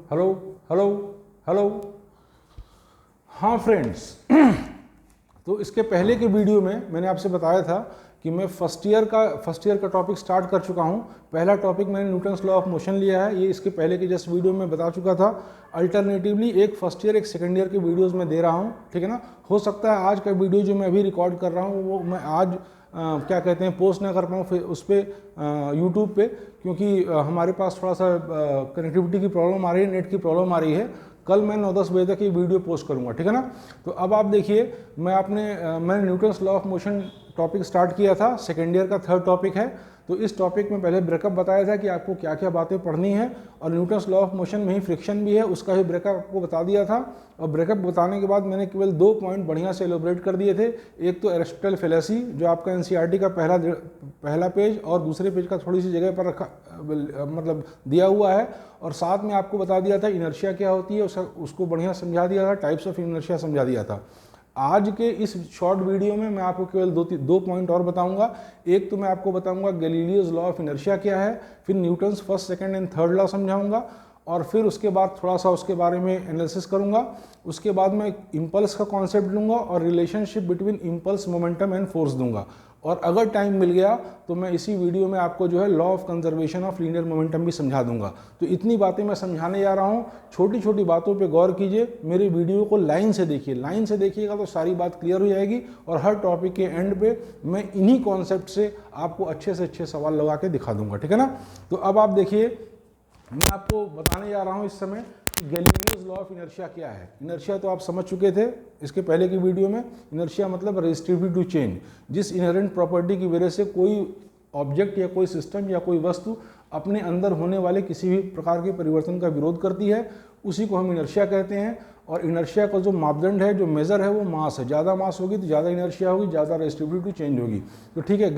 Hello hello hello. हाँ friends, तो इसके पहले के वीडियो में मैंने आपसे बताया था कि मैं फर्स्ट ईयर का टॉपिक स्टार्ट कर चुका हूँ। पहला टॉपिक मैंने न्यूटन्स लॉ ऑफ मोशन लिया है, ये इसके पहले के जस्ट वीडियो में बता चुका था। अल्टरनेटिवली एक फर्स्ट ईयर एक सेकेंड ईयर के वीडियोस में दे रहा हूँ, ठीक है ना। हो सकता है आज का वीडियो जो मैं अभी रिकॉर्ड कर रहा हूँ वो मैं आज क्या कहते हैं पोस्ट ना कर पाऊँ फिर उस पर यूट्यूब पे, क्योंकि हमारे पास थोड़ा सा कनेक्टिविटी की प्रॉब्लम आ रही है, नेट की प्रॉब्लम आ रही है। कल मैं 9-10 बजे तक ये वीडियो पोस्ट करूंगा, ठीक है ना। तो अब आप देखिए, मैंने Newton's law of motion topic start किया था, सेकेंड ईयर का थर्ड टॉपिक है। तो इस टॉपिक में पहले ब्रेकअप बताया था कि आपको क्या क्या बातें पढ़नी है, और न्यूटन्स लॉ ऑफ मोशन में ही फ्रिक्शन भी है, उसका भी ब्रेकअप आपको बता दिया था। और ब्रेकअप बताने के बाद मैंने केवल 2 पॉइंट बढ़िया से एलोबरेट कर दिए थे। एक तो एरिस्टोटल फेलेसी जो आपका एनसीईआरटी का पहला पेज और दूसरे पेज का थोड़ी सी जगह पर रखा मतलब दिया हुआ है, और साथ में आपको बता दिया था इनर्शिया क्या होती है, उसको बढ़िया समझा दिया था, टाइप्स ऑफ इनर्शिया समझा दिया था। आज के इस शॉर्ट वीडियो में मैं आपको केवल दो पॉइंट और बताऊंगा। एक तो मैं आपको बताऊंगा गैलीलियोज लॉ ऑफ इनर्शिया क्या है, फिर Newton's first second and third law समझाऊंगा, और फिर उसके बाद थोड़ा सा उसके बारे में एनालिसिस करूंगा। उसके बाद मैं इम्पल्स का कॉन्सेप्ट लूंगा और relationship between impulse momentum and force दूंगा। और अगर टाइम मिल गया तो मैं इसी वीडियो में आपको जो है law of conservation of linear momentum भी समझा दूंगा। तो इतनी बातें मैं समझाने जा रहा हूँ, छोटी छोटी बातों पे गौर कीजिए, मेरे वीडियो को लाइन से देखिए। लाइन से देखिएगा तो सारी बात क्लियर हो जाएगी, और हर टॉपिक के एंड पे मैं इन्हीं कॉन्सेप्ट से आपको अच्छे से अच्छे सवाल लगा के दिखा दूंगा, ठीक है ना। तो अब आप देखिए, मैं आपको बताने जा रहा हूँ इस समय गैलीलियोज लॉ ऑफ इनर्शिया क्या है। इनर्शिया तो आप समझ चुके थे इसके पहले की वीडियो में। इनर्शिया मतलब रेजिस्टिविटी टू चेंज, जिस इनहेरेंट प्रॉपर्टी की वजह से कोई ऑब्जेक्ट या कोई सिस्टम या कोई वस्तु अपने अंदर होने वाले किसी भी प्रकार के परिवर्तन का विरोध करती है, उसी को हम इनर्शिया कहते हैं। और इनर्शिया का जो मापदंड है, जो मेजर है, वो मास है। ज़्यादा मास होगी तो ज़्यादा इनर्शिया होगी, ज़्यादा रेजिस्टिविटी टू चेंज होगी। तो ठीक है,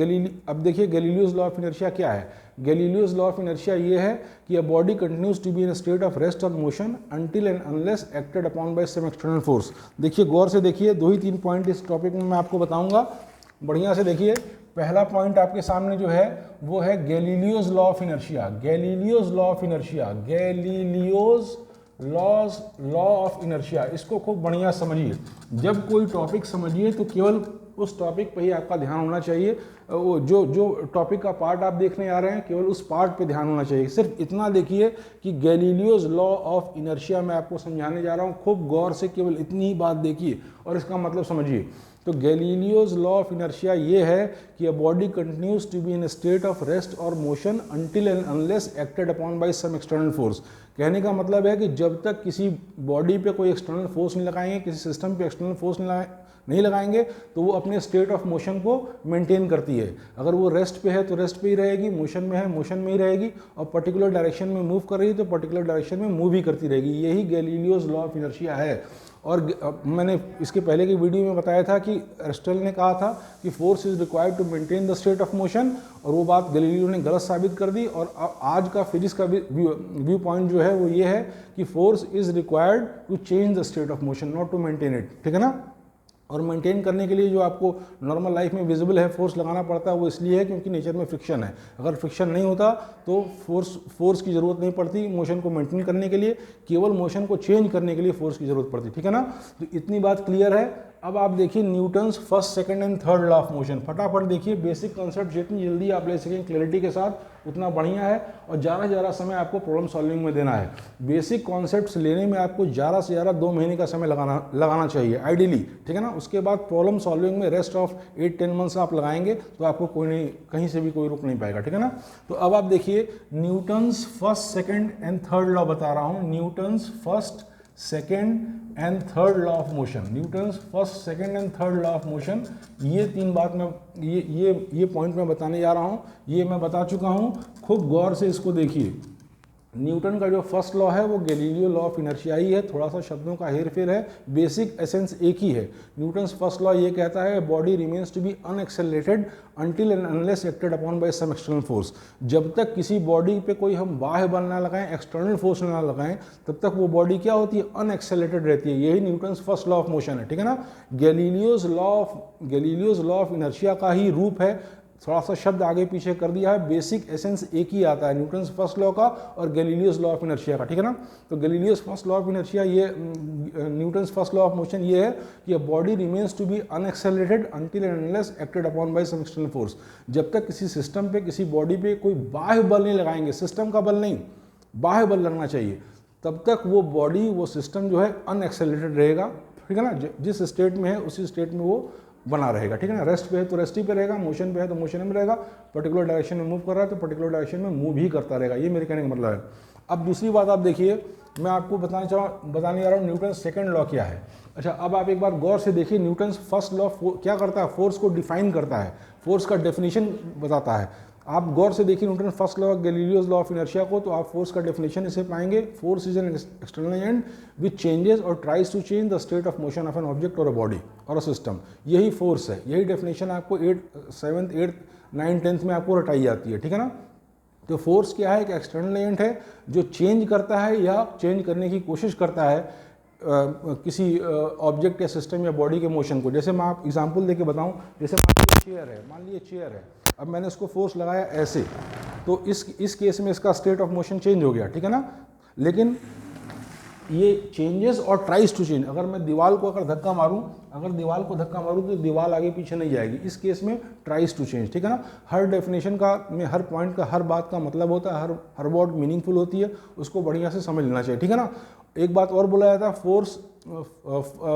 अब देखिए गैलीलियोज लॉ ऑफ इनर्शिया क्या है। गैलीलियोज लॉ ऑफ इनर्शिया ये है कि a body continues to be in state of rest और motion until and unless acted upon by some external force. देखिए गौर से देखिए, 2 ही 3 पॉइंट इस टॉपिक में मैं आपको बताऊंगा, बढ़िया से देखिए। पहला पॉइंट आपके सामने जो है वो है Galileo's law of inertia. Galileo's law of inertia, Galileo's law of inertia, इसको खूब बढ़िया समझिए। जब कोई टॉपिक समझिए तो केवल उस टॉपिक पे ही आपका ध्यान होना चाहिए। वो जो टॉपिक का पार्ट आप देखने आ रहे हैं, केवल उस पार्ट पे ध्यान होना चाहिए। सिर्फ इतना देखिए कि गैलीलियोज लॉ ऑफ इनर्शिया मैं आपको समझाने जा रहा हूँ, खूब गौर से केवल इतनी ही बात देखिए और इसका मतलब समझिए। तो गैलीलियोज लॉ ऑफ इनर्शिया ये है कि a body continues to be in state of rest और motion until and unless acted upon by some external force. कहने का मतलब है कि जब तक किसी बॉडी पे कोई एक्सटर्नल फोर्स नहीं लगाएंगे, किसी सिस्टम पे एक्सटर्नल फोर्स नहीं लगाएंगे, तो वो अपने स्टेट ऑफ मोशन को मेंटेन करती है। अगर वो रेस्ट पे है तो रेस्ट पे ही रहेगी, मोशन में है मोशन में ही रहेगी, और पर्टिकुलर डायरेक्शन में मूव कर रही है तो पर्टिकुलर डायरेक्शन में मूव ही करती रहेगी। यही गैलीलियोज लॉ ऑफ इनर्शिया है। और मैंने इसके पहले की वीडियो में बताया था कि एरिस्टोटल ने कहा था कि force is required to maintain the state of motion, और वो बात गैलीलियो ने गलत साबित कर दी। और आज का फिजिक्स का व्यू पॉइंट जो है वो ये है कि force is required to change the state of motion, not to maintain it, ठीक है ना। और मेंटेन करने के लिए जो आपको नॉर्मल लाइफ में विजिबल है फोर्स लगाना पड़ता है, वो इसलिए है क्योंकि नेचर में फ्रिक्शन है। अगर फ्रिक्शन नहीं होता तो फोर्स की ज़रूरत नहीं पड़ती मोशन को मेंटेन करने के लिए, केवल मोशन को चेंज करने के लिए फोर्स की ज़रूरत पड़ती, ठीक है ना। तो इतनी बात क्लियर है। अब आप देखिए Newton's first second and third law of motion, फटाफट देखिए। बेसिक कॉन्सेप्ट जितनी जल्दी आप ले सकें क्लैरिटी के साथ उतना बढ़िया है, और ज़्यादा समय आपको प्रॉब्लम सॉल्विंग में देना है। बेसिक कॉन्सेप्ट्स लेने में आपको ज़्यादा से ज़्यादा 2 महीने का समय लगाना चाहिए आइडियली, ठीक है ना। उसके बाद प्रॉब्लम सॉल्विंग में रेस्ट ऑफ 8-10 मंथ्स आप लगाएंगे तो आपको कोई नहीं, कहीं से भी कोई रुक नहीं पाएगा, ठीक है ना। तो अब आप देखिए Newton's first second and third law बता रहा हूँ। Newton's first second and third law of motion, Newton's first second and third law of motion, ये 3 बात मैं ये पॉइंट मैं बताने जा रहा हूँ। ये मैं बता चुका हूँ, खूब गौर से इसको देखिए। न्यूटन का जो फर्स्ट लॉ है वो गैलीलियो लॉ ऑफ इनर्शिया ही है, थोड़ा सा शब्दों का हेरफेर है, बेसिक एसेंस एक ही है। न्यूटन्स फर्स्ट लॉ ये कहता है body remains to be unaccelerated until and unless acted upon by some external force. जब तक किसी बॉडी पे कोई हम बाह्य बल ना लगाएं, एक्सटर्नल फोर्स ना लगाएं, तब तक वो बॉडी क्या होती है, अनएक्सेलरेटेड रहती है। यही Newton's first law of motion है, ठीक है ना। गैलीलियोज लॉ ऑफ इनर्शिया का ही रूप है थोड़ा सा शब्द आगे पीछे कर दिया है, बेसिक एसेंस एक ही आता है, न्यूटन्स फर्स्ट लॉ का और गैलीलियोस लॉ ऑफ इनर्शिया का, ठीक है ना। तो Galileo's first law of inertia, ये Newton's first law of motion ये है कि a body remains to be unaccelerated until and unless acted upon by some external force. जब तक किसी सिस्टम पे, किसी बॉडी पे कोई बाह्य बल नहीं लगाएंगे, सिस्टम का बल नहीं, बाह्य बल लगना चाहिए, तब तक वो बॉडी, वो सिस्टम जो है अनएक्सेलरेटेड रहेगा, ठीक है ना। जिस स्टेट में है उसी स्टेट में वो बना रहेगा, ठीक है ना। रेस्ट पे है तो रेस्ट ही पे रहेगा, मोशन पे है तो मोशन में रहेगा, पर्टिकुलर डायरेक्शन में मूव कर रहा है तो पर्टिकुलर डायरेक्शन में मूव ही करता रहेगा, ये मेरे कहने का मतलब है। अब दूसरी बात आप देखिए, मैं आपको बताने जा रहा हूँ न्यूटन सेकंड लॉ क्या है। अच्छा, अब आप एक बार गौर से देखिए, न्यूटन फर्स्ट लॉ क्या करता है, फोर्स को डिफाइन करता है, फोर्स का डेफिनेशन बताता है। आप गौर से देखिए Newton first law, Galileo's law of inertia को, तो आप फोर्स का डेफिनेशन इसे पाएंगे, force is an external agent which changes और tries to change the state of motion of an object और अ बॉडी और अ सिस्टम। यही फोर्स है, यही डेफिनेशन आपको 7th 8th 9th 10th में आपको रटाई जाती है, ठीक है ना। तो फोर्स क्या है, एक एक्सटर्नल एजेंट है जो चेंज करता है या चेंज करने की कोशिश करता है किसी ऑब्जेक्ट या सिस्टम या बॉडी के मोशन को। जैसे मैं आप एग्जांपल देके बताऊं, जैसे मान लीजिए चेयर है, अब मैंने इसको फोर्स लगाया ऐसे, तो इस केस में इसका स्टेट ऑफ मोशन चेंज हो गया, ठीक है ना। लेकिन ये चेंजेस और ट्राइज टू चेंज, अगर मैं दीवार को धक्का मारूं तो दीवार आगे पीछे नहीं जाएगी, इस केस में ट्राइज टू चेंज, ठीक है ना। हर डेफिनेशन का में हर पॉइंट का, हर बात का मतलब होता है, हर वर्ड मीनिंगफुल होती है, उसको बढ़िया से समझ लेना चाहिए, ठीक है ना। एक बात और बोला जाता है,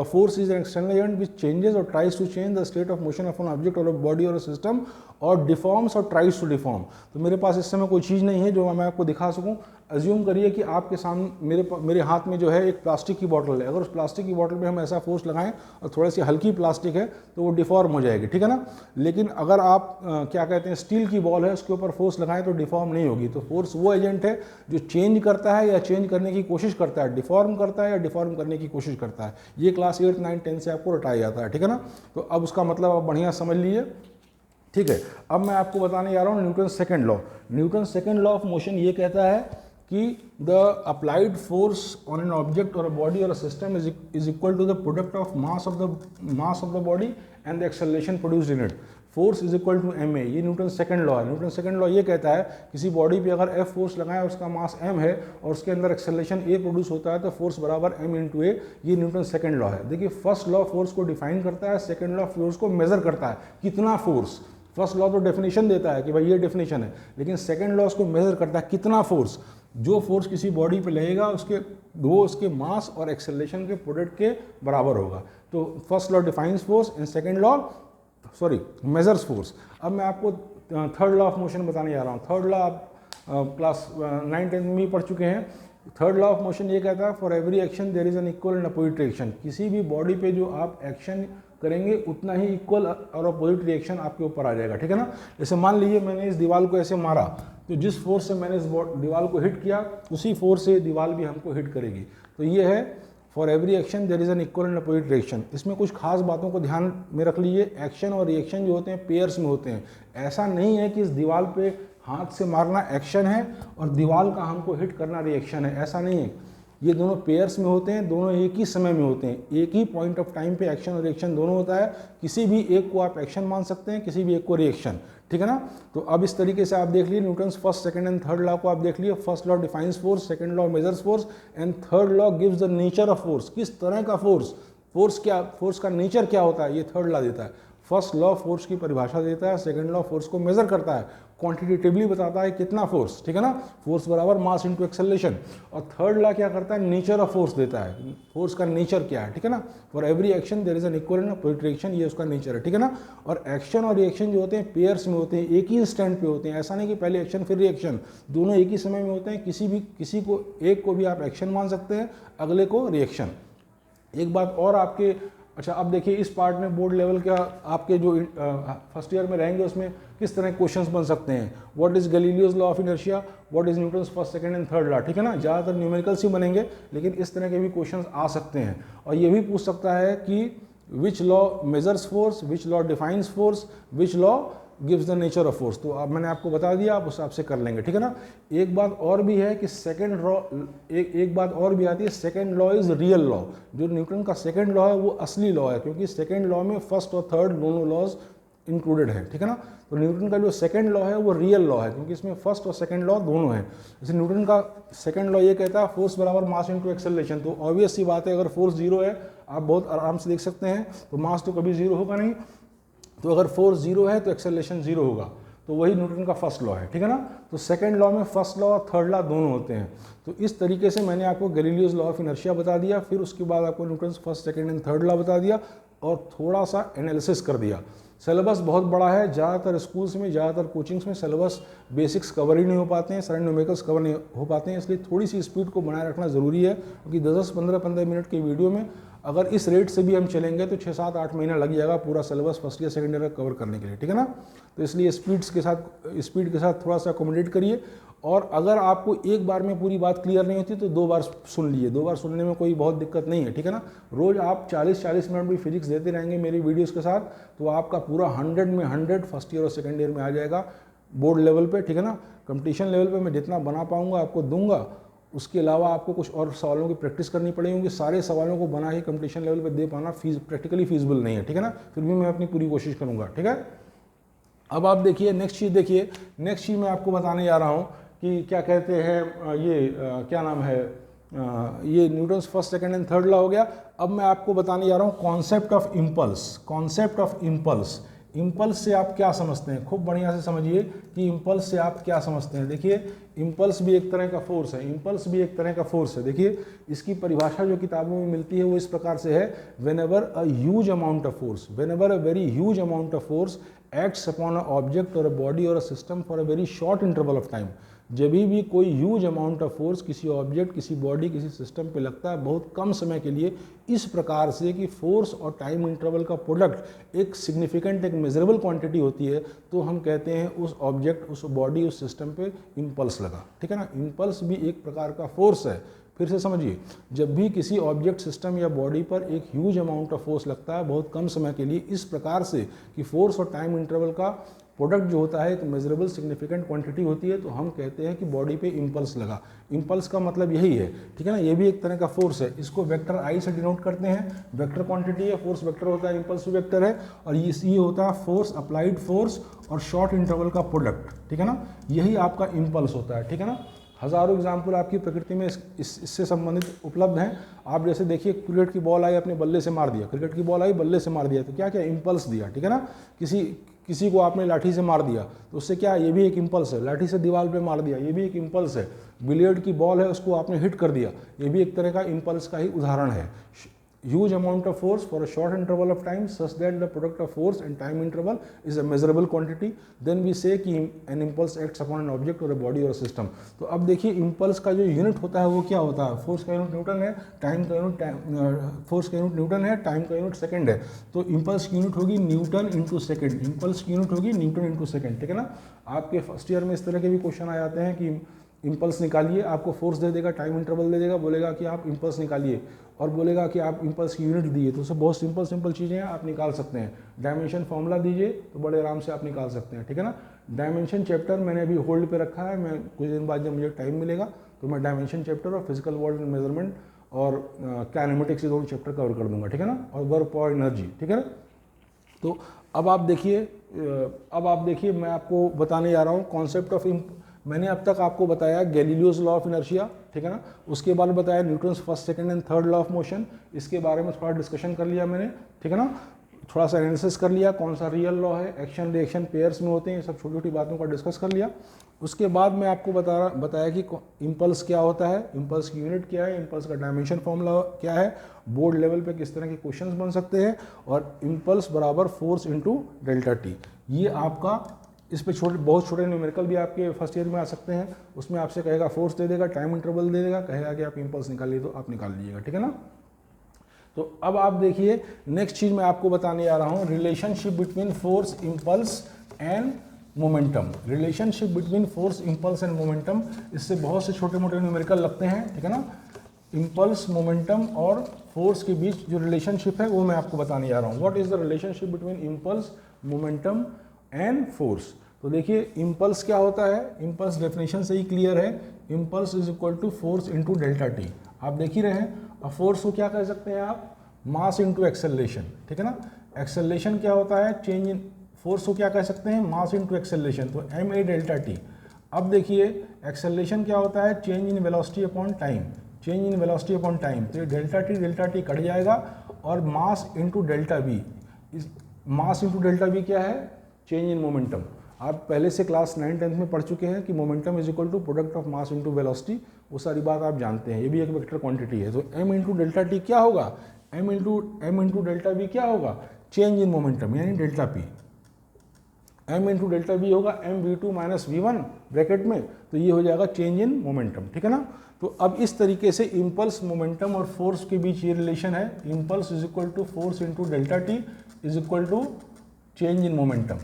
force is an external agent which changes और tries to change the state of motion of an object और बॉडी और सिस्टम और डिफॉर्म्स और ट्राइज टू डिफॉर्म। तो मेरे पास इस समय कोई चीज़ नहीं है जो मैं आपको दिखा सकूं। अज्यूम करिए कि आपके सामने मेरे हाथ में जो है एक प्लास्टिक की बॉटल है, अगर उस प्लास्टिक की बॉटल पे हम ऐसा फोर्स लगाएं और थोड़ी सी हल्की प्लास्टिक है तो वो डिफॉर्म हो जाएगी, ठीक है ना। लेकिन अगर आप क्या कहते हैं, स्टील की बॉल है, उसके ऊपर फोर्स लगाएं तो डिफॉर्म नहीं होगी। तो फोर्स वो एजेंट है जो चेंज करता है या चेंज करने की कोशिश करता है, डिफॉर्म करता है या डिफॉर्म करने की कोशिश करता है। ये क्लास 8 9 10 से आपको रटाया जाता है, ठीक है ना। तो अब उसका मतलब आप बढ़िया समझ लीजिए, ठीक है। अब मैं आपको बताने जा रहा हूँ Newton second law. Newton second law of motion ये कहता है कि the applied force on an object और अ बॉडी और a system is equal to the product of mass of the body and the acceleration produced in it. Force is equal to ma, ये Newton second law है। Newton second law ये कहता है किसी body पे अगर F force लगाएं और उसका मास m है और उसके अंदर एक्सेलरेशन a प्रोड्यूस होता है तो फोर्स बराबर m इंटू a, ये न्यूटन सेकंड लॉ है। देखिए, फर्स्ट लॉ फोर्स को डिफाइन करता है, सेकंड लॉ फोर्स को मेजर करता है, कितना फोर्स। फर्स्ट लॉ तो डेफिनेशन देता है कि भाई ये डेफिनेशन है, लेकिन सेकंड लॉ उसको मेजर करता है कितना फोर्स, जो फोर्स किसी बॉडी पे लगेगा उसके मास और एक्सेलरेशन के प्रोडक्ट के बराबर होगा। तो first law defines force and second law measures force. अब मैं आपको थर्ड लॉ ऑफ मोशन बताने जा रहा हूँ। थर्ड लॉ आप क्लास 9 10 में ही पढ़ चुके हैं। थर्ड लॉ ऑफ मोशन ये कहता है for every action there is an equal and opposite reaction. किसी भी बॉडी पे जो आप एक्शन करेंगे उतना ही इक्वल और अपोजिट रिएक्शन आपके ऊपर आ जाएगा, ठीक है ना। जैसे मान लीजिए मैंने इस दीवार को ऐसे मारा, तो जिस फोर्स से मैंने इस दीवार को हिट किया उसी फोर्स से दीवार भी हमको हिट करेगी। तो ये है for every action there is an equal and opposite reaction. इसमें कुछ खास बातों को ध्यान में रख लीजिए। एक्शन और रिएक्शन जो होते हैं पेयर्स में होते हैं। ऐसा नहीं है कि इस दीवार पे हाथ से मारना एक्शन है और दीवार का हमको हिट करना रिएक्शन है, ऐसा नहीं है। ये दोनों पेयर्स में होते हैं, दोनों एक ही समय में होते हैं, एक ही पॉइंट ऑफ टाइम पे एक्शन और रिएक्शन दोनों होता है। किसी भी एक को आप एक्शन मान सकते हैं, किसी भी एक को रिएक्शन, ठीक है ना। तो अब इस तरीके से आप देख लीजिए Newton's first second and third law को आप देख लीजिए। First law defines force, second law measures force and third law gives the nature of force. किस तरह का फोर्स का नेचर क्या होता है, ये थर्ड लॉ देता है। फर्स्ट लॉ फोर्स की परिभाषा देता है, सेकंड लॉ फोर्स को मेजर करता है, क्वांटिटेटिवली बताता है कितना फोर्स, ठीक है ना। फोर्स बराबर मास इनटू एक्सेलरेशन। और थर्ड लॉ क्या करता है, नेचर ऑफ फोर्स देता है, फोर्स का नेचर क्या है, ठीक है ना। For every action there is an equal and opposite reaction, ये उसका नेचर है, ठीक है ना। और एक्शन और रिएक्शन जो होते हैं पेयर्स में होते हैं, एक ही इंस्टेंट पे होते हैं। ऐसा नहीं कि पहले एक्शन फिर रिएक्शन, दोनों एक ही समय में होते हैं। किसी को एक को भी आप एक्शन मान सकते हैं, अगले को रिएक्शन। एक बात और आपके, अच्छा अब देखिए इस पार्ट में बोर्ड लेवल का आपके जो फर्स्ट ईयर में रहेंगे उसमें किस तरह क्वेश्चंस बन सकते हैं। What is Galileo's law of inertia, what is Newton's first second and third law, ठीक है ना। ज़्यादातर न्यूमेरिकल्स ही बनेंगे, लेकिन इस तरह के भी क्वेश्चंस आ सकते हैं। और ये भी पूछ सकता है कि which law measures force, which law defines force, which law gives the nature of force. तो अब मैंने आपको बता दिया, आप उस हिसाब से कर लेंगे, ठीक है ना। एक बात और भी है कि सेकंड लॉ, एक बात और भी आती है, second law is real law. जो न्यूटन का सेकंड लॉ है वो असली लॉ है, क्योंकि सेकंड लॉ में फर्स्ट और थर्ड दोनों लॉज इंक्लूडेड है, ठीक है ना। तो न्यूटन का जो सेकंड लॉ है वो रियल लॉ है, क्योंकि इसमें फर्स्ट और सेकंड लॉ दोनों हैं। जैसे न्यूटन का सेकंड लॉ ये कहता है फोर्स बराबर मास इनटू एक्सेलरेशन। तो ऑब्वियस सी बात है, अगर फोर्स जीरो है, आप बहुत आराम से देख सकते हैं, तो मास तो कभी जीरो होगा नहीं। तो अगर फोर्स जीरो है तो एक्सेलरेशन जीरो होगा। तो वही न्यूटन का फर्स्ट लॉ है, ठीक है ना। तो सेकंड लॉ में फर्स्ट लॉ और थर्ड लॉ दोनों होते हैं। तो इस तरीके से मैंने आपको गैलीलियोज लॉ ऑफ इनर्शिया बता दिया, फिर उसके बाद आपको Newton first, second and third law बता दिया और थोड़ा सा एनालिसिस कर दिया। सिलेबस बहुत बड़ा है, ज़्यादातर स्कूल्स में, ज़्यादातर कोचिंग्स में सिलेबस बेसिक्स कवर ही नहीं हो पाते हैं, सारे न्यूमेरिकल्स कवर नहीं हो पाते हैं, इसलिए थोड़ी सी स्पीड को बनाए रखना ज़रूरी है, क्योंकि 10-15 मिनट की वीडियो में अगर इस रेट से भी हम चलेंगे तो 6-7-8 महीना लग जाएगा पूरा syllabus first year second year का कवर करने के लिए, ठीक है ना। तो इसलिए स्पीड के साथ थोड़ा सा अकोमोडेट करिए। और अगर आपको एक बार में पूरी बात क्लियर नहीं होती तो 2 बार सुन लीजिए, 2 बार सुनने में कोई बहुत दिक्कत नहीं है, ठीक है ना। रोज़ आप 40-40 मिनट भी फिजिक्स देते रहेंगे मेरी वीडियोस के साथ, तो आपका पूरा 100 में 100 फर्स्ट ईयर और सेकंड ईयर में आ जाएगा बोर्ड लेवल पे, ठीक है ना। कंपटीशन लेवल पे मैं जितना बना पाऊंगा आपको दूंगा, उसके अलावा आपको कुछ और सवालों की प्रैक्टिस करनी पड़ेगी। सारे सवालों को बना के कंपटीशन लेवल पे दे पाना प्रैक्टिकली फीजिबल नहीं है, ठीक है ना। फिर भी मैं अपनी पूरी कोशिश करूँगा, ठीक है। अब आप देखिए नेक्स्ट चीज़, देखिए नेक्स्ट चीज़ मैं आपको बताने जा रहा हूँ कि क्या कहते हैं क्या नाम है, ये Newton's first, second and third law हो गया। अब मैं आपको बताने जा रहा हूँ concept of impulse. Concept of impulse, impulse से आप क्या समझते हैं, खूब बढ़िया से समझिए कि इम्पल्स से आप क्या समझते हैं। देखिए इम्पल्स भी एक तरह का फोर्स है, इम्पल्स भी एक तरह का फोर्स है। देखिए इसकी परिभाषा जो किताबों में मिलती है वो इस प्रकार से है, when ever a huge amount of force, when ever a very huge amount of force acts upon a object और अ बॉडी और a system for a very short interval of time. जब भी कोई ह्यूज अमाउंट ऑफ फोर्स किसी object, किसी body, किसी system पे लगता है बहुत कम समय के लिए, इस प्रकार से कि फोर्स और टाइम इंटरवल का प्रोडक्ट एक सिग्निफिकेंट, एक मेजरेबल क्वांटिटी होती है, तो हम कहते हैं उस ऑब्जेक्ट, उस बॉडी, उस सिस्टम पे इम्पल्स लगा, ठीक है ना। इम्पल्स भी एक प्रकार का फोर्स है। फिर से समझिए, जब भी किसी ऑब्जेक्ट, सिस्टम या बॉडी पर एक ह्यूज अमाउंट ऑफ फोर्स लगता है बहुत कम समय के लिए, इस प्रकार से कि फोर्स और टाइम इंटरवल का प्रोडक्ट जो होता है एक मेजरेबल सिग्निफिकेंट क्वांटिटी होती है, तो हम कहते हैं कि बॉडी पे इम्पल्स लगा। इम्पल्स का मतलब यही है, ठीक है ना। ये भी एक तरह का फोर्स है, इसको वेक्टर आई से डिनोट करते हैं। वेक्टर क्वांटिटी है, फोर्स वेक्टर होता है, इम्पल्स भी वेक्टर है, और ये होता है फोर्स, अप्लाइड फोर्स और शॉर्ट इंटरवल का प्रोडक्ट, ठीक है ना। यही आपका इम्पल्स होता है, ठीक है ना। हज़ारों एग्जाम्पल आपकी प्रकृति में इससे संबंधित उपलब्ध हैं। आप जैसे देखिए, क्रिकेट की बॉल आई, अपने बल्ले से मार दिया, क्रिकेट की बॉल आई, बल्ले से मार दिया, तो क्या क्या इम्पल्स दिया, ठीक है ना। किसी को आपने लाठी से मार दिया, तो उससे क्या, ये भी एक इम्पल्स है। लाठी से दीवार पे मार दिया, ये भी एक इम्पल्स है। बिलियर्ड की बॉल है, उसको आपने हिट कर दिया, ये भी एक तरह का इम्पल्स का ही उदाहरण है। huge amount of force for a short interval of time such that the product of force and time interval is a measurable quantity, then we say कि an impulse acts upon an object or a body or a system। तो अब देखिए impulse का जो unit होता है वो क्या होता है, फोर्स का यूनिट न्यूटन है, टाइम का यूनिट फोर्स का यूनिट न्यूटन है, टाइम का यूनिट सेकंड है। तो इम्पल्स की यूनिट होगी न्यूटन इंटू सेकंड, इम्पल्स की यूनिट होगी न्यूटन इंटू सेकंड, ठीक है ना। आपके फर्स्ट ईयर में इस तरह के भी क्वेश्चन आ जाते हैं कि इम्पल्स निकालिए, आपको फोर्स दे देगा, टाइम इंटरवल दे देगा, बोलेगा कि आप इम्पल्स निकालिए, और बोलेगा कि आप इम्पल्स की यूनिट दिए। तो सब बहुत सिंपल चीज़ें हैं, आप निकाल सकते हैं। डायमेंशन फॉर्मूला दीजिए तो बड़े आराम से आप निकाल सकते हैं, ठीक है ना। डायमेंशन चैप्टर मैंने अभी होल्ड पे रखा है, मैं कुछ दिन बाद जब मुझे टाइम मिलेगा तो मैं डायमेंशन चैप्टर और फिजिकल वर्ल्ड एंड मेजरमेंट और काइनेमेटिक्स के दोनों चैप्टर कवर कर दूंगा, ठीक है ना, और वर्क पावर एनर्जी, ठीक है ना। तो अब आप देखिए मैं आपको बताने जा रहा हूँ कॉन्सेप्ट ऑफ मैंने अब तक आपको बताया गैलीलियोज लॉ ऑफ इनर्शिया, ठीक है ना। उसके बाद बताया Newton's first, second and third law of motion, इसके बारे में थोड़ा डिस्कशन कर लिया मैंने, ठीक है ना। थोड़ा सा एनालिसिस कर लिया, कौन सा रियल लॉ है, एक्शन रिएक्शन पेयर्स में होते हैं, ये सब छोटी छोटी बातों का डिस्कस कर लिया। उसके बाद मैं आपको बताया कि इम्पल्स क्या होता है, इम्पल्स की यूनिट क्या है, इम्पल्स का डायमेंशन फॉर्मूला क्या है, बोर्ड लेवल पे किस तरह के क्वेश्चंस बन सकते हैं, और इम्पल्स बराबर फोर्स इंटू डेल्टा टी। ये आपका इस पे बहुत छोटे न्यूमेरिकल भी आपके फर्स्ट ईयर में आ सकते हैं। उसमें आपसे कहेगा फोर्स दे देगा, टाइम इंटरवल दे देगा, कहेगा कि आप इम्पल्स निकालिए, तो आप निकाल लीजिएगा, ठीक है ना। तो अब आप देखिए नेक्स्ट चीज मैं आपको बताने आ रहा हूँ, relationship between force, impulse and momentum. Relationship between force, impulse and momentum, इससे बहुत से छोटे मोटे न्यूमेरिकल लगते हैं, ठीक है ना। इम्पल्स, मोमेंटम और फोर्स के बीच जो रिलेशनशिप है वो मैं आपको बताने जा रहा हूँ। What is the relationship between impulse, momentum and force. तो देखिए इम्पल्स क्या होता है, इम्पल्स डेफिनेशन से ही क्लियर है, impulse is equal to force into delta T. आप देख ही रहे हैं। अब फोर्स को क्या कह सकते हैं आप, मास इंटू एक्सेलरेशन, ठीक है ना। एक्सेलरेशन क्या होता है, चेंज इन फोर्स को क्या कह सकते हैं, मास इनटू एक्सेलरेशन, तो एम ए डेल्टा टी। अब देखिए एक्सेलरेशन क्या होता है, change in velocity upon time, change in velocity upon time, तो ये डेल्टा टी कट जाएगा और mass into delta we, mass into delta we क्या है, चेंज इन मोमेंटम। आप पहले से क्लास 9-10 में पढ़ चुके हैं कि momentum is equal to product of mass into velocity, वो सारी बात आप जानते हैं, ये भी एक वेक्टर क्वांटिटी है। तो m इंटू डेल्टा टी क्या होगा, m इंटू डेल्टा वी क्या होगा, चेंज इन मोमेंटम यानी delta P. m into delta we होगा mv2 माइनस v1 ब्रैकेट में, तो ये हो जाएगा चेंज इन मोमेंटम, ठीक है ना। तो अब इस तरीके से इम्पल्स, मोमेंटम और फोर्स के बीच ये रिलेशन है, impulse is equal to force into delta T is equal to change in momentum.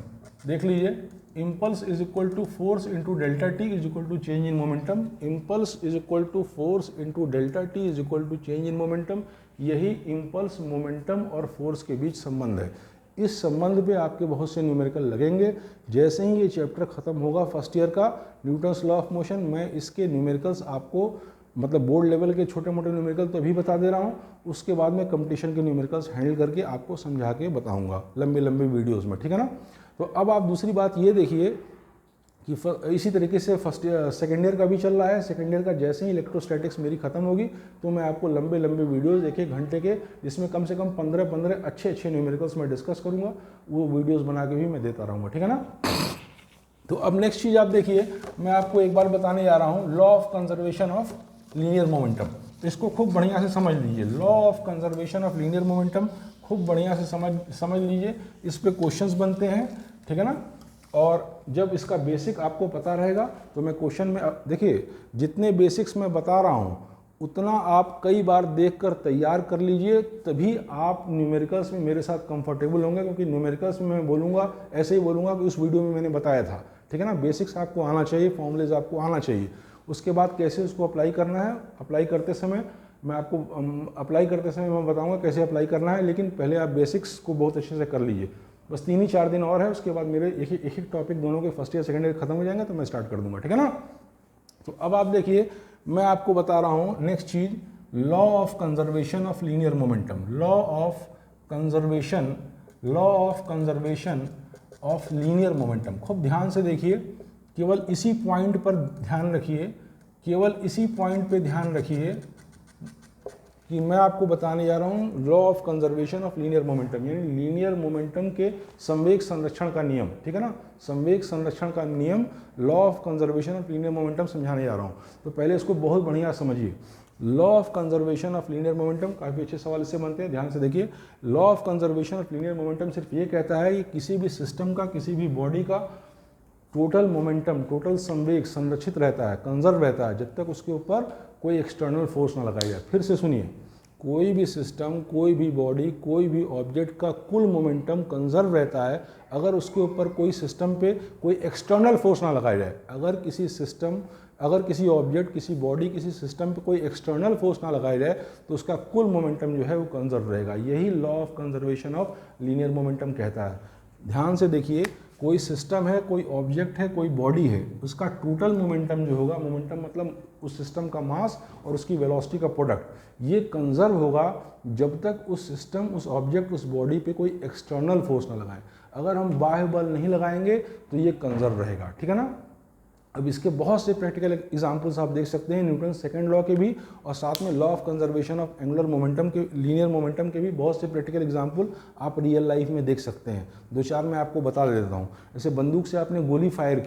देख लीजिए, impulse is equal to force into delta T is equal to change in momentum, impulse is equal to force into delta T is equal to change in momentum. यही impulse, momentum और force के बीच संबंध है। इस संबंध पे आपके बहुत से न्यूमेरिकल लगेंगे। जैसे ही ये चैप्टर खत्म होगा फर्स्ट ईयर का न्यूटन्स लॉ ऑफ मोशन, मैं इसके न्यूमेरिकल्स आपको मतलब बोर्ड लेवल के छोटे मोटे न्यूमेरिकल तो अभी बता दे रहा हूँ, उसके बाद में कंपटीशन के न्यूमेरिकल्स हैंडल करके आपको समझा के बताऊँगा लंबे लंबे वीडियोज़ में, ठीक है ना। तो अब आप दूसरी बात ये देखिए कि इसी तरीके से सेकेंड ईयर का भी चल रहा है। सेकेंड ईयर का जैसे ही इलेक्ट्रोस्टैटिक्स मेरी खत्म होगी तो मैं आपको लंबे लंबे वीडियोस 1-1 घंटे के, जिसमें कम से कम 15-15 अच्छे न्यूमेरिकल्स मैं डिस्कस करूंगा, वो वीडियोस बना के भी मैं देता रहूँगा, ठीक है ना। तो अब नेक्स्ट चीज़ आप देखिए, मैं आपको एक बार बताने जा रहा हूँ law of conservation of linear momentum. तो इसको खूब बढ़िया से समझ लीजिए, law of conservation of linear momentum खूब बढ़िया से समझ लीजिए। इस पे क्वेश्चंस बनते हैं, ठीक है ना। और जब इसका बेसिक आपको पता रहेगा तो मैं क्वेश्चन में, देखिए जितने बेसिक्स मैं बता रहा हूँ उतना आप कई बार देखकर तैयार कर लीजिए, तभी आप न्यूमेरिकल्स में मेरे साथ कंफर्टेबल होंगे। क्योंकि न्यूमेरिकल्स में मैं बोलूँगा, ऐसे ही बोलूँगा कि उस वीडियो में मैंने बताया था, ठीक है ना। बेसिक्स आपको आना चाहिए, फॉर्मूलेज आपको आना चाहिए। उसके बाद कैसे उसको अप्लाई करना है, अप्लाई करते समय मैं बताऊँगा कैसे अप्लाई करना है, लेकिन पहले आप बेसिक्स को बहुत अच्छे से कर लीजिए। बस 3-4 दिन और है, उसके बाद मेरे एक टॉपिक दोनों के फर्स्ट ईयर सेकंड ईयर खत्म हो जाएंगे तो मैं स्टार्ट कर दूंगा, ठीक है ना। तो अब आप देखिए, मैं आपको बता रहा हूँ नेक्स्ट चीज, law of conservation of linear momentum, law of conservation of linear momentum. खूब ध्यान से देखिए, केवल इसी पॉइंट पर ध्यान रखिए, केवल इसी पॉइंट पे ध्यान रखिए कि मैं आपको बताने जा रहा हूँ law of conservation of linear momentum, यानी लीनियर मोमेंटम के संवेग संरक्षण का नियम, ठीक है ना। संवेग संरक्षण का नियम, law of conservation of linear momentum समझाने जा रहा हूँ। तो पहले इसको बहुत बढ़िया समझिए। Law of conservation of linear momentum, काफ़ी अच्छे सवाल इससे बनते हैं, ध्यान से देखिए। Law of conservation of linear momentum सिर्फ ये कहता है कि किसी भी सिस्टम का, किसी भी बॉडी का टोटल मोमेंटम, टोटल संवेग संरक्षित रहता है, कंजर्व रहता है, जब तक उसके ऊपर कोई एक्सटर्नल फोर्स ना लगाया जाए। फिर से सुनिए, कोई भी सिस्टम, कोई भी बॉडी, कोई भी ऑब्जेक्ट का कुल मोमेंटम कंजर्व रहता है अगर उसके ऊपर कोई सिस्टम पे कोई एक्सटर्नल फोर्स ना लगाया जाए। अगर किसी सिस्टम, अगर किसी ऑब्जेक्ट, किसी बॉडी, किसी सिस्टम पे कोई एक्सटर्नल फोर्स ना लगाया जाए तो उसका कुल मोमेंटम जो है वो कंजर्व रहेगा। यही law of conservation of linear momentum कहता है। ध्यान से देखिए, कोई सिस्टम है, कोई ऑब्जेक्ट है, कोई बॉडी है, उसका टोटल मोमेंटम जो होगा, मोमेंटम मतलब उस सिस्टम का मास और उसकी वेलोसिटी का प्रोडक्ट, ये कंजर्व होगा जब तक उस सिस्टम, उस ऑब्जेक्ट, उस बॉडी पे कोई एक्सटर्नल फोर्स ना लगाए। अगर हम बाह्य बल नहीं लगाएंगे तो ये कंजर्व रहेगा, ठीक है ना। अब इसके बहुत से प्रैक्टिकल एग्जांपल्स आप देख सकते हैं न्यूटन सेकंड लॉ के भी, और साथ में law of conservation of angular momentum के, लीनियर मोमेंटम के भी बहुत से प्रैक्टिकल एग्जांपल आप रियल लाइफ में देख सकते हैं। 2-4 मैं आपको बता देता हूँ। जैसे बंदूक से आपने गोली फायर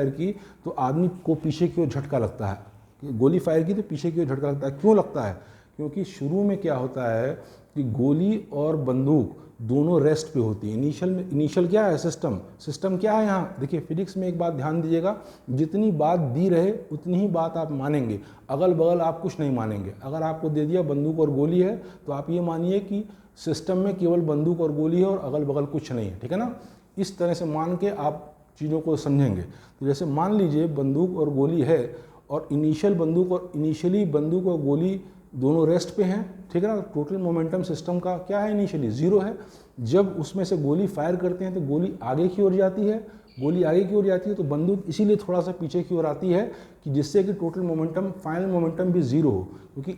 की, तो आदमी को पीछे की ओर झटका लगता है। गोली फायर की तो पीछे की ओर झटका लगता है। क्यों लगता है? क्योंकि शुरू में क्या होता है कि गोली और बंदूक दोनों रेस्ट पे होती है। इनिशियल क्या है? सिस्टम क्या है यहाँ? देखिए फिजिक्स में एक बात ध्यान दीजिएगा, जितनी बात दी रहे उतनी ही बात आप मानेंगे, अगल बगल आप कुछ नहीं मानेंगे। अगर आपको दे दिया बंदूक और गोली है तो आप ये मानिए कि सिस्टम में केवल बंदूक और गोली है और अगल बगल कुछ नहीं है, ठीक है ना। इस तरह से मान के आप चीज़ों को समझेंगे। तो जैसे मान लीजिए बंदूक और गोली है और इनिशियली बंदूक और गोली दोनों रेस्ट पे हैं, ठीक है ना। टोटल मोमेंटम सिस्टम का क्या है? इनिशियली 0 है। जब उसमें से गोली फायर करते हैं तो गोली आगे की ओर जाती है, गोली आगे की ओर जाती है तो बंदूक इसीलिए थोड़ा सा पीछे की ओर आती है कि जिससे कि टोटल मोमेंटम, फाइनल मोमेंटम भी ज़ीरो हो, क्योंकि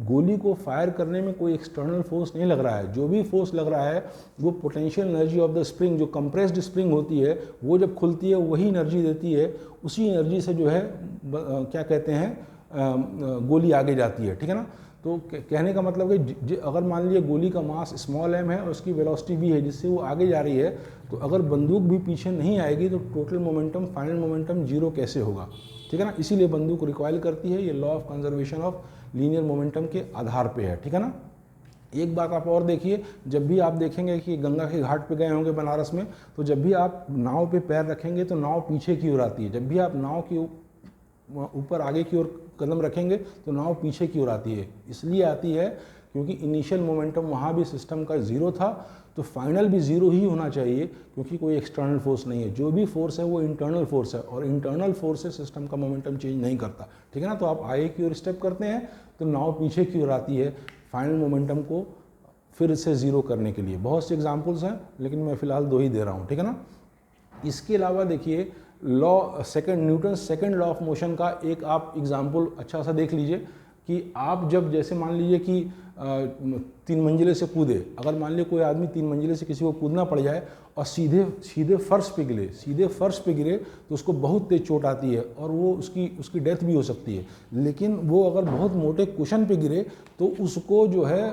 गोली को फायर करने में कोई एक्सटर्नल फोर्स नहीं लग रहा है। जो भी फोर्स लग रहा है वो potential energy of the spring, जो कंप्रेस्ड स्प्रिंग होती है वो जब खुलती है वही एनर्जी देती है, उसी एनर्जी से जो है क्या कहते हैं गोली आगे जाती है, ठीक है ना। तो कहने का मतलब कि अगर मान लीजिए गोली का मास स्मॉल m है और उसकी वेलोसिटी v है जिससे वो आगे जा रही है, तो अगर बंदूक भी पीछे नहीं आएगी तो total momentum, final momentum zero कैसे होगा, ठीक है ना। इसीलिए बंदूक रिकॉइल करती है, ये law of conservation of linear momentum के आधार पे है, ठीक है ना। एक बात आप और देखिए, जब भी आप देखेंगे कि गंगा के घाट पे गए होंगे बनारस में, तो जब भी आप नाव पे पैर रखेंगे तो नाव पीछे की ओर आती है। जब भी आप नाव की ऊपर आगे की ओर कदम रखेंगे तो नाव पीछे की ओर आती है। इसलिए आती है क्योंकि इनिशियल मोमेंटम वहाँ भी सिस्टम का ज़ीरो था, तो फाइनल भी ज़ीरो ही होना चाहिए, क्योंकि कोई एक्सटर्नल फोर्स नहीं है। जो भी फोर्स है वो इंटरनल फोर्स है, और इंटरनल फोर्स से सिस्टम का मोमेंटम चेंज नहीं करता, ठीक है ना। तो आप आगे की ओर स्टेप करते हैं तो नाव पीछे की ओर आती है फाइनल मोमेंटम को फिर से ज़ीरो करने के लिए। बहुत से एग्जाम्पल्स हैं, लेकिन मैं फ़िलहाल 2 ही दे रहा हूँ, ठीक है ना। इसके अलावा देखिए law second, Newton second law of motion का एक आप एग्जाम्पल अच्छा सा देख लीजिए कि आप जब जैसे मान लीजिए कि 3 मंजिले से कूदे, अगर मान लीजिए कोई आदमी 3 मंजिले से किसी को कूदना पड़ जाए और सीधे फर्श पे गिरे तो उसको बहुत तेज चोट आती है और वो उसकी डेथ भी हो सकती है। लेकिन वो अगर बहुत मोटे कुशन पे गिरे तो उसको जो है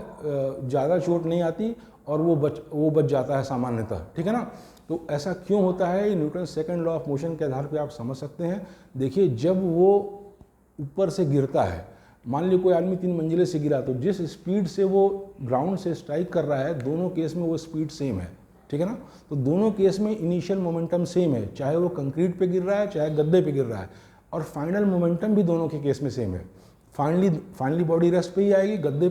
ज़्यादा चोट नहीं आती और वो बच जाता है सामान्यतः, ठीक है ना। तो ऐसा क्यों होता है, ये Newton second law of motion के आधार पे आप समझ सकते हैं। देखिए जब वो ऊपर से गिरता है, मान लीजिए कोई आदमी 3 मंजिले से गिरा, तो जिस स्पीड से वो ग्राउंड से स्ट्राइक कर रहा है, दोनों केस में वो स्पीड सेम है, ठीक है ना। तो दोनों केस में इनिशियल मोमेंटम सेम है, चाहे वो कंक्रीट पे गिर रहा है चाहे गद्दे पे गिर रहा है, और फाइनल मोमेंटम भी दोनों के केस में सेम है। फाइनली बॉडी रेस्ट पे ही आएगी। गद्दे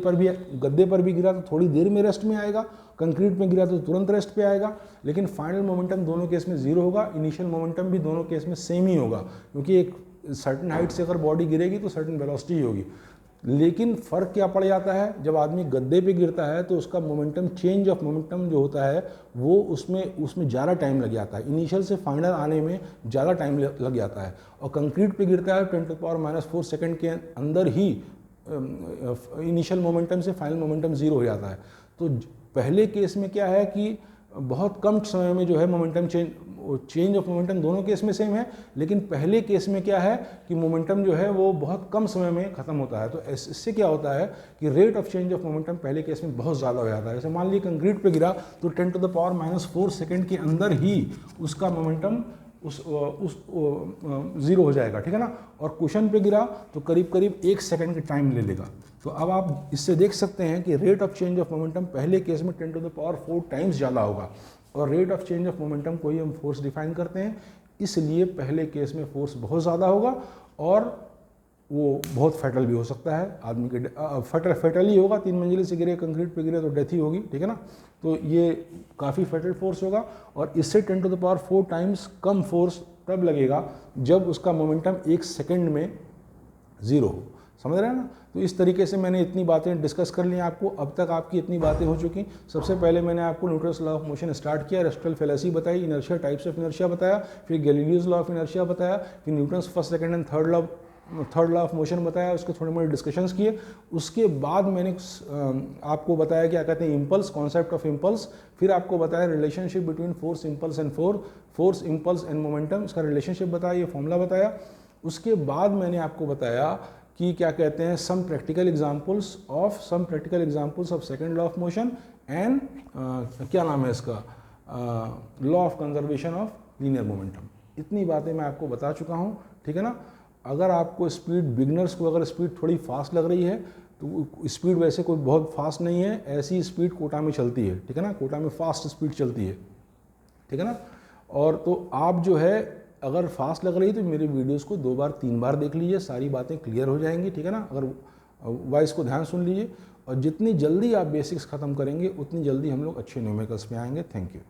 पर भी गिरा तो थोड़ी देर में रेस्ट में आएगा, कंक्रीट में गिरा तो तुरंत रेस्ट पे आएगा, लेकिन फाइनल मोमेंटम दोनों केस में ज़ीरो होगा। इनिशियल मोमेंटम भी दोनों केस में सेम ही होगा, क्योंकि एक सर्टेन हाइट से अगर बॉडी गिरेगी तो सर्टेन वेलोसिटी होगी। लेकिन फ़र्क क्या पड़ जाता है, जब आदमी गद्दे पे गिरता है तो उसका मोमेंटम, चेंज ऑफ मोमेंटम जो होता है वो उसमें ज़्यादा टाइम लग जाता है, इनिशियल से फाइनल आने में ज़्यादा टाइम लग जाता है। और कंक्रीट पे गिरता है 10⁻⁴ सेकंड के अंदर ही इनिशियल मोमेंटम से फाइनल मोमेंटम ज़ीरो हो जाता है। तो पहले केस में क्या है कि बहुत कम समय में जो है मोमेंटम चेंज ऑफ मोमेंटम दोनों केस में सेम है, लेकिन पहले केस में क्या है कि मोमेंटम जो है वो बहुत कम समय में ख़त्म होता है। तो इससे क्या होता है कि rate of change of momentum पहले केस में बहुत ज़्यादा हो जाता है। जैसे मान लीजिए कंक्रीट पे गिरा तो 10⁻⁴ सेकंड के अंदर ही उसका मोमेंटम ज़ीरो हो जाएगा, ठीक है ना। और कुशन पे गिरा तो करीब 1 सेकंड का टाइम ले लेगा। तो अब आप इससे देख सकते हैं कि rate of change of momentum पहले केस में 10⁻⁴ टाइम्स ज़्यादा होगा, और rate of change of momentum को ही हम फोर्स डिफाइन करते हैं। इसलिए पहले केस में फोर्स बहुत ज़्यादा होगा और वो बहुत फैटल भी हो सकता है, आदमी के फैटल ही होगा। 3 मंजिले से गिरे, कंक्रीट पे गिरे तो डेथ ही होगी, ठीक है ना। तो ये काफ़ी फैटल फोर्स होगा, और इससे 10⁻⁴ टाइम्स कम फोर्स तब लगेगा जब उसका मोमेंटम 1 सेकंड में ज़ीरो हो। समझ रहे हैं ना। तो इस तरीके से मैंने इतनी बातें डिस्कस कर ली आपको। अब तक आपकी इतनी बातें हो चुकी। सबसे पहले मैंने आपको Newton's law of motion start किया, रस्टल फैलेसी बताई, इनर्शिया, टाइप्स ऑफ इनर्शिया बताया, फिर गैलीलियोज लॉ ऑफ इनर्शिया बताया, फिर Newton's first, second and third law of motion बताया, उसके थोड़े मोड़े डिस्कशंस किए। उसके बाद मैंने आपको बताया क्या कहते हैं इम्पल्स, कॉन्सेप्ट ऑफ इम्पल्स। फिर आपको बताया relationship between force, impulse and force, impulse and momentum, इसका रिलेशनशिप बताया, ये फॉर्मूला बताया। उसके बाद मैंने आपको बताया कि क्या कहते हैं some practical examples of second law of motion and क्या नाम है इसका, law of conservation of linear momentum. इतनी बातें मैं आपको बता चुका हूँ, ठीक है ना। अगर आपको स्पीड, बिगनर्स को अगर स्पीड थोड़ी फास्ट लग रही है तो स्पीड वैसे कोई बहुत फास्ट नहीं है, ऐसी स्पीड कोटा में चलती है, ठीक है ना। कोटा में फास्ट स्पीड चलती है, ठीक है ना। और तो आप जो है अगर फास्ट लग रही है तो मेरे वीडियोस को 2 बार 3 बार देख लीजिए, सारी बातें क्लियर हो जाएंगी, ठीक है ना। अगर वॉइस को ध्यान सुन लीजिए, और जितनी जल्दी आप बेसिक्स ख़त्म करेंगे उतनी जल्दी हम लोग अच्छे न्यूमेरिकल्स में आएंगे। Thank you.